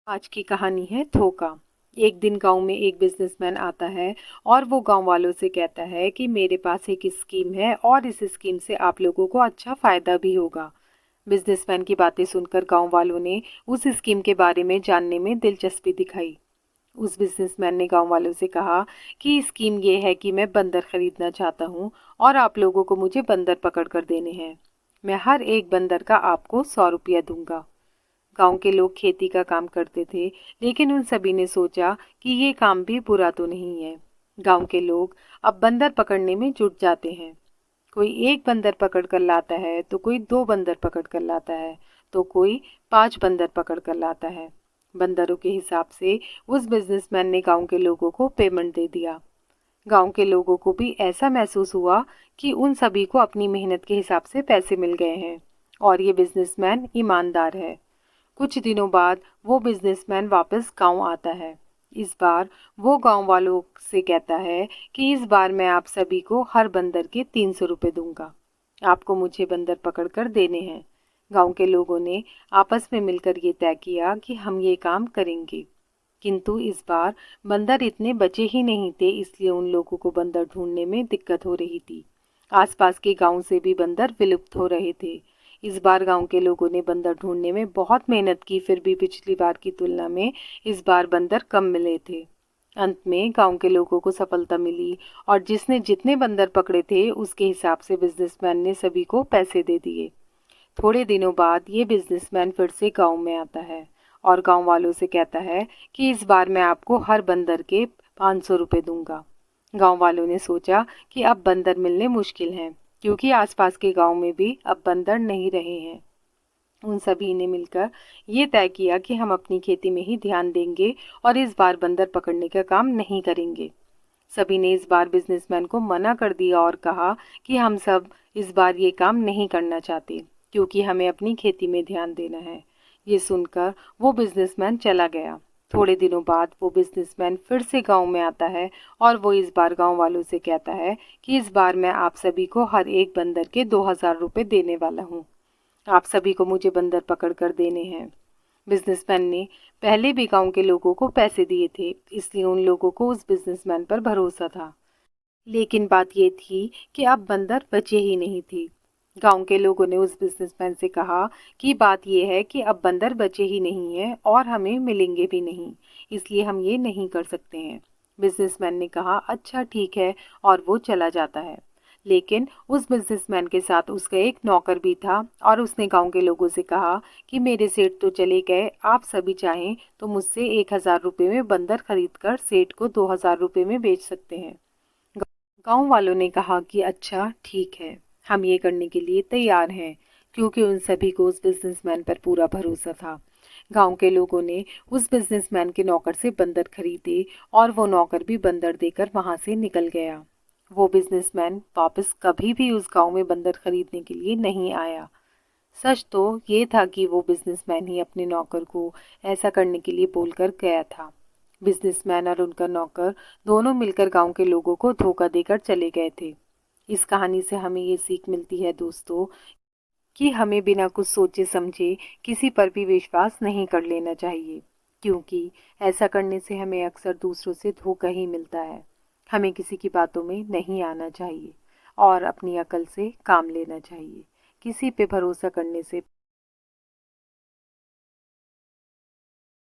आज की कहानी है धोखा। एक दिन गांव में एक बिजनेसमैन आता है और वो गांव वालों से कहता है कि मेरे पास एक स्कीम है और इस स्कीम से आप लोगों को अच्छा फायदा भी होगा। बिजनेसमैन की बातें सुनकर गांव वालों ने उस स्कीम के बारे में जानने में दिलचस्पी दिखाई। उस बिजनेसमैन ने गांव वालों से कहा कि स्कीम ये है कि मैं बंदर खरीदना चाहता हूँ और आप लोगों को मुझे बंदर पकड़ कर देने हैं। मैं हर एक बंदर का आपको 100 रुपया दूंगा। गांव के लोग खेती का काम करते थे, लेकिन उन सभी ने सोचा कि ये काम भी बुरा तो नहीं है। गांव के लोग अब बंदर पकड़ने में जुट जाते हैं। कोई एक बंदर पकड़ कर लाता है, तो कोई दो बंदर पकड़ कर लाता है, तो कोई 5 बंदर पकड़ कर लाता है। बंदरों के हिसाब से उस बिजनेसमैन ने गांव के लोगों को पेमेंट दे दिया। गांव के लोगों को भी ऐसा महसूस हुआ कि उन सभी को अपनी मेहनत के हिसाब से पैसे मिल गए हैं और ये बिजनेसमैन ईमानदार है। कुछ दिनों बाद वो बिजनेसमैन वापस गांव आता है। इस बार वो गांव वालों से कहता है कि इस बार मैं आप सभी को हर बंदर के 300 रुपये दूंगा। आपको मुझे बंदर पकड़ कर देने हैं। गांव के लोगों ने आपस में मिलकर ये तय किया कि हम ये काम करेंगे। किंतु इस बार बंदर इतने बचे ही नहीं थे, इसलिए उन लोगों को बंदर ढूंढने में दिक्कत हो रही थी। आसपास के गांव से भी बंदर विलुप्त हो रहे थे। इस बार गांव के लोगों ने बंदर ढूंढने में बहुत मेहनत की, फिर भी पिछली बार की तुलना में इस बार बंदर कम मिले थे। अंत में गांव के लोगों को सफलता मिली और जिसने जितने बंदर पकड़े थे उसके हिसाब से बिजनेसमैन ने सभी को पैसे दे दिए। थोड़े दिनों बाद ये बिजनेसमैन फिर से गांव में आता है और गांव वालों से कहता है कि इस बार मैं आपको हर बंदर के 500 रुपये दूंगा। गांव वालों ने सोचा कि अब बंदर मिलने मुश्किल हैं, क्योंकि आसपास के गांव में भी अब बंदर नहीं रहे हैं। उन सभी ने मिलकर ये तय किया कि हम अपनी खेती में ही ध्यान देंगे और इस बार बंदर पकड़ने का काम नहीं करेंगे। सभी ने इस बार बिजनेसमैन को मना कर दिया और कहा कि हम सब इस बार ये काम नहीं करना चाहते, क्योंकि हमें अपनी खेती में ध्यान देना है। ये सुनकर वो बिजनेसमैन चला गया। थोड़े दिनों बाद वो बिजनेसमैन फिर से गांव में आता है और वो इस बार गांव वालों से कहता है कि इस बार मैं आप सभी को हर एक बंदर के 2000 रुपये देने वाला हूँ। आप सभी को मुझे बंदर पकड़ कर देने हैं। बिजनेसमैन ने पहले भी गांव के लोगों को पैसे दिए थे, इसलिए उन लोगों को उस बिजनेसमैन पर भरोसा था। लेकिन बात ये थी कि अब बंदर बचे ही नहीं थे। गांव के लोगों ने उस बिजनेसमैन से कहा कि बात यह है कि अब बंदर बचे ही नहीं हैं और हमें मिलेंगे भी नहीं, इसलिए हम ये नहीं कर सकते हैं। बिजनेसमैन ने कहा अच्छा ठीक है, और वो चला जाता है। लेकिन उस बिजनेसमैन के साथ उसका एक नौकर भी था और उसने गांव के लोगों से कहा कि मेरे सेठ तो चले गए, आप सभी चाहें तो मुझसे 1000 रुपये में बंदर खरीद कर सेठ को 2000 रुपये में बेच सकते हैं। गांव वालों ने कहा कि अच्छा ठीक है, हम ये करने के लिए तैयार हैं, क्योंकि उन सभी को उस बिजनेसमैन पर पूरा भरोसा था। गांव के लोगों ने उस बिजनेसमैन के नौकर से बंदर खरीदे और वो नौकर भी बंदर देकर वहां से निकल गया। वो बिजनेसमैन वापस कभी भी उस गांव में बंदर खरीदने के लिए नहीं आया। सच तो ये था कि वो बिजनेसमैन ही अपने नौकर को ऐसा करने के लिए बोलकर गया था। बिजनेसमैन और उनका नौकर दोनों मिलकर गांव के लोगों को धोखा देकर चले गए थे। इस कहानी से हमें ये सीख मिलती है दोस्तों, कि हमें बिना कुछ सोचे समझे किसी पर भी विश्वास नहीं कर लेना चाहिए, क्योंकि ऐसा करने से हमें अक्सर दूसरों से धोखा ही मिलता है। हमें किसी की बातों में नहीं आना चाहिए और अपनी अकल से काम लेना चाहिए। किसी पे भरोसा करने से